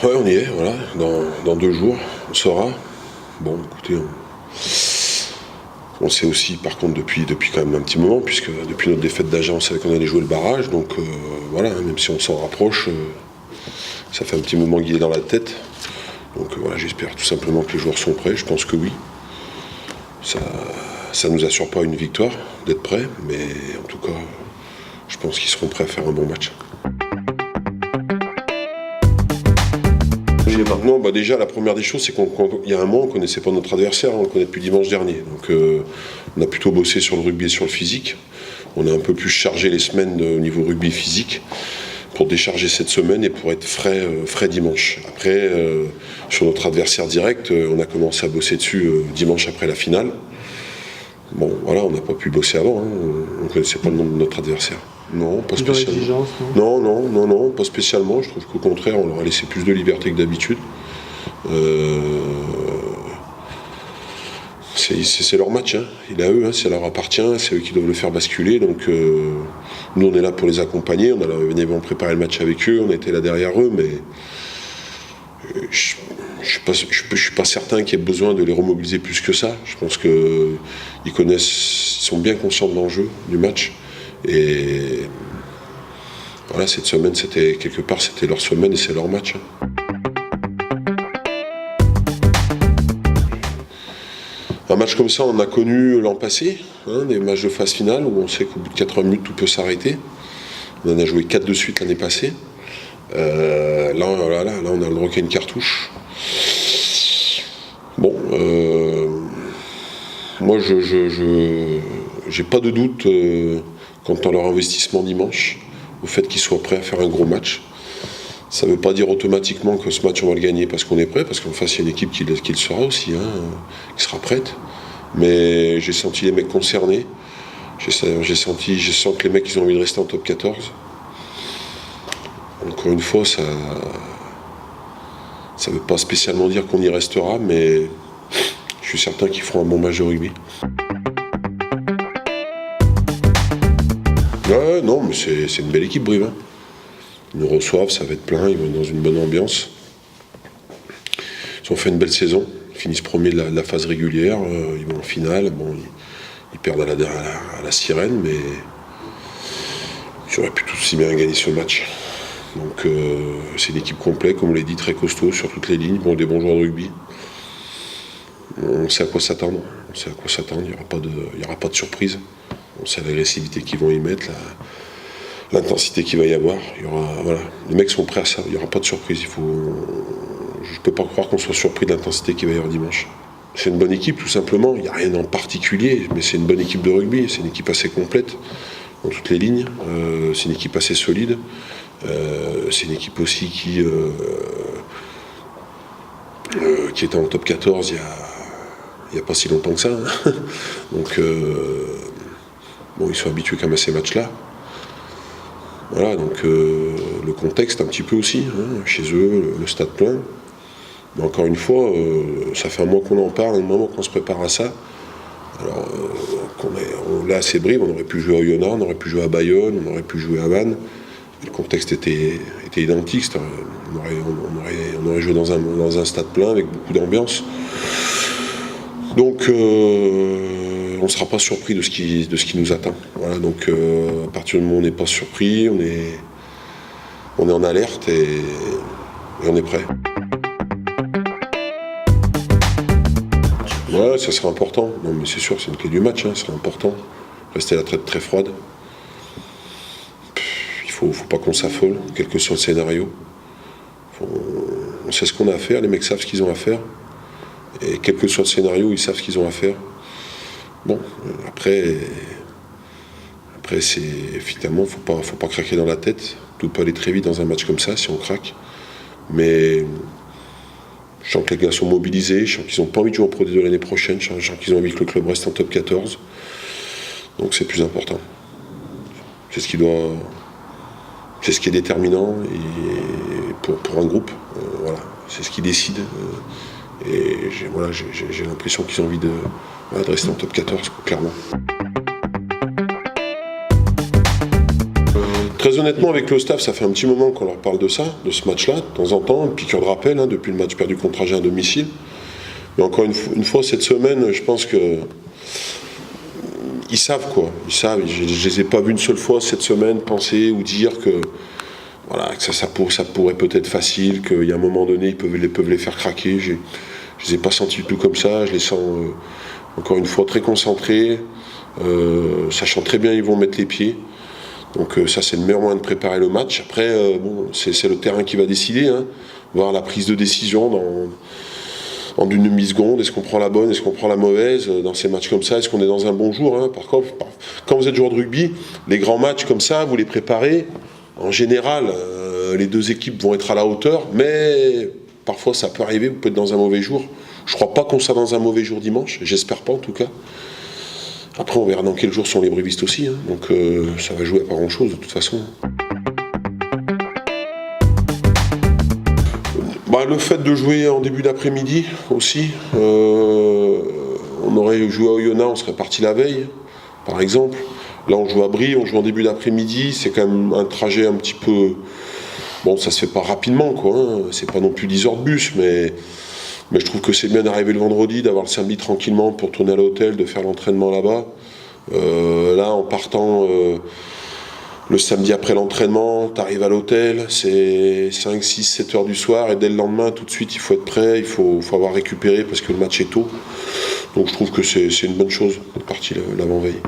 Ouais, on y est, voilà. Dans 2 jours, on saura. Bon, écoutez, on sait aussi, par contre, depuis quand même un petit moment, puisque depuis notre défaite d'Agen, on savait qu'on allait jouer le barrage. Donc voilà, même si on s'en rapproche, ça fait un petit moment qu'il est dans la tête. Donc voilà, j'espère tout simplement que les joueurs sont prêts. Je pense que oui. Ça ne nous assure pas une victoire d'être prêts, mais en tout cas, je pense qu'ils seront prêts à faire un bon match. Maintenant, déjà, la première des choses, c'est qu'il y a un mois, on ne connaissait pas notre adversaire, on le connaît depuis dimanche dernier. Donc, on a plutôt bossé sur le rugby et sur le physique. On a un peu plus chargé les semaines au niveau rugby physique pour décharger cette semaine et pour être frais dimanche. Après, sur notre adversaire direct, on a commencé à bosser dessus dimanche après la finale. Bon, voilà, on n'a pas pu bosser avant, hein. On ne connaissait pas le nom de notre adversaire. Non, pas spécialement. Non, pas spécialement. Je trouve qu'au contraire, on leur a laissé plus de liberté que d'habitude. C'est leur match, hein. Il est à eux, hein. Ça leur appartient, c'est eux qui doivent le faire basculer. Donc nous, on est là pour les accompagner. On a bénévolement préparé le match avec eux, on était là derrière eux, mais je ne suis pas certain qu'il y ait besoin de les remobiliser plus que ça. Je pense qu'ils connaissent, ils sont bien conscients de l'enjeu du match. Et voilà, cette semaine, c'était leur semaine et c'est leur match. Un match comme ça, on a connu l'an passé, hein, des matchs de phase finale où on sait qu'au bout de 80 minutes, tout peut s'arrêter. On en a joué 4 de suite l'année passée. Là, on a le droit qu'à une cartouche. Bon, moi, j'ai pas de doute quant à leur investissement dimanche, au fait qu'ils soient prêts à faire un gros match. Ça ne veut pas dire automatiquement que ce match on va le gagner parce qu'on est prêt, parce qu'en face il y a une équipe qui le sera aussi, hein, qui sera prête. Mais j'ai senti les mecs concernés, je sens que les mecs ils ont envie de rester en top 14. Encore une fois, ça ne veut pas spécialement dire qu'on y restera, mais je suis certain qu'ils feront un bon match de rugby. Ouais, non, mais c'est une belle équipe, Brive. Hein. Ils nous reçoivent, ça va être plein, ils vont être dans une bonne ambiance. Ils ont fait une belle saison, ils finissent premiers de la phase régulière, ils vont en finale. Bon, ils perdent à la sirène, mais ils auraient pu tout aussi bien gagner ce match. Donc c'est une équipe complète, comme on l'a dit, très costaud sur toutes les lignes, des bons joueurs de rugby. On sait à quoi s'attendre, il n'y aura pas de surprise. On sait l'agressivité qu'ils vont y mettre, l'intensité qu'il va y avoir. Voilà. Les mecs sont prêts à ça, il n'y aura pas de surprise. Je ne peux pas croire qu'on soit surpris de l'intensité qu'il va y avoir dimanche. C'est une bonne équipe, tout simplement, il n'y a rien en particulier, mais c'est une bonne équipe de rugby, c'est une équipe assez complète dans toutes les lignes, c'est une équipe assez solide. C'est une équipe aussi qui était en top 14 il n'y a pas si longtemps que ça. Hein. Donc, ils sont habitués quand même à ces matchs-là. Voilà, donc le contexte un petit peu aussi, hein, chez eux, le stade plein. Mais encore une fois, ça fait un mois qu'on en parle, un moment qu'on se prépare à ça. Alors, là, c'est Brive, on aurait pu jouer à Oyonnax, on aurait pu jouer à Bayonne, on aurait pu jouer à Vannes. Le contexte était identique, on aurait joué dans un stade plein avec beaucoup d'ambiance. Donc on ne sera pas surpris de ce qui nous attend. Voilà, donc à partir du moment où on n'est pas surpris, on est en alerte et on est prêt. Ouais, ça sera important. Non mais c'est sûr, c'est une clé du match, hein, ça sera important. Rester la traite très froide. Il ne faut pas qu'on s'affole, quel que soit le scénario. On sait ce qu'on a à faire, les mecs savent ce qu'ils ont à faire. Et quel que soit le scénario, ils savent ce qu'ils ont à faire. Bon, après c'est finalement, faut pas craquer dans la tête. Tout peut aller très vite dans un match comme ça, si on craque. Mais je sens que les gars sont mobilisés, je sens qu'ils n'ont pas envie de jouer en Pro D2 l'année prochaine, je sens qu'ils ont envie que le club reste en top 14. Donc c'est plus important. C'est ce qui est déterminant pour un groupe. Voilà, c'est ce qui décide. Et j'ai l'impression qu'ils ont envie de rester en top 14, clairement. Très honnêtement, avec le staff, ça fait un petit moment qu'on leur parle de ça, de ce match-là, de temps en temps, une piqûre de rappel, hein, depuis le match perdu contre Agen à domicile. Mais encore une fois, cette semaine, je pense que ils savent quoi. Ils savent. Je ne les ai pas vus une seule fois cette semaine penser ou dire que, voilà, que ça pourrait peut être facile, qu'il y a un moment donné, ils peuvent les faire craquer. Je ne les ai pas sentis du tout comme ça. Je les sens, encore une fois, très concentrés, sachant très bien où ils vont mettre les pieds. Donc ça, c'est le meilleur moyen de préparer le match. Après, bon, c'est le terrain qui va décider. Hein. Voir la prise de décision en une demi-seconde. Est-ce qu'on prend la bonne, est-ce qu'on prend la mauvaise dans ces matchs comme ça? Est-ce qu'on est dans un bon jour, hein? Par contre, quand vous êtes joueur de rugby, les grands matchs comme ça, vous les préparez. En général, les deux équipes vont être à la hauteur, mais parfois ça peut arriver, vous pouvez être dans un mauvais jour. Je ne crois pas qu'on soit dans un mauvais jour dimanche, j'espère pas en tout cas. Après, on verra dans quel jour sont les brévistes aussi, hein. Donc ça va jouer à pas grand-chose de toute façon. Le fait de jouer en début d'après-midi aussi, on aurait joué à Oyonnax, on serait parti la veille, par exemple. Là, on joue à Brie, on joue en début d'après-midi, c'est quand même un trajet un petit peu... Bon, ça se fait pas rapidement, quoi, hein. C'est pas non plus 10 heures de bus, mais je trouve que c'est bien d'arriver le vendredi, d'avoir le samedi tranquillement pour tourner à l'hôtel, de faire l'entraînement là-bas. Là, en partant le samedi après l'entraînement, tu arrives à l'hôtel, c'est 5, 6, 7 heures du soir, et dès le lendemain, tout de suite, il faut être prêt, il faut avoir récupéré parce que le match est tôt. Donc je trouve que c'est une bonne chose de partir l'avant-veille.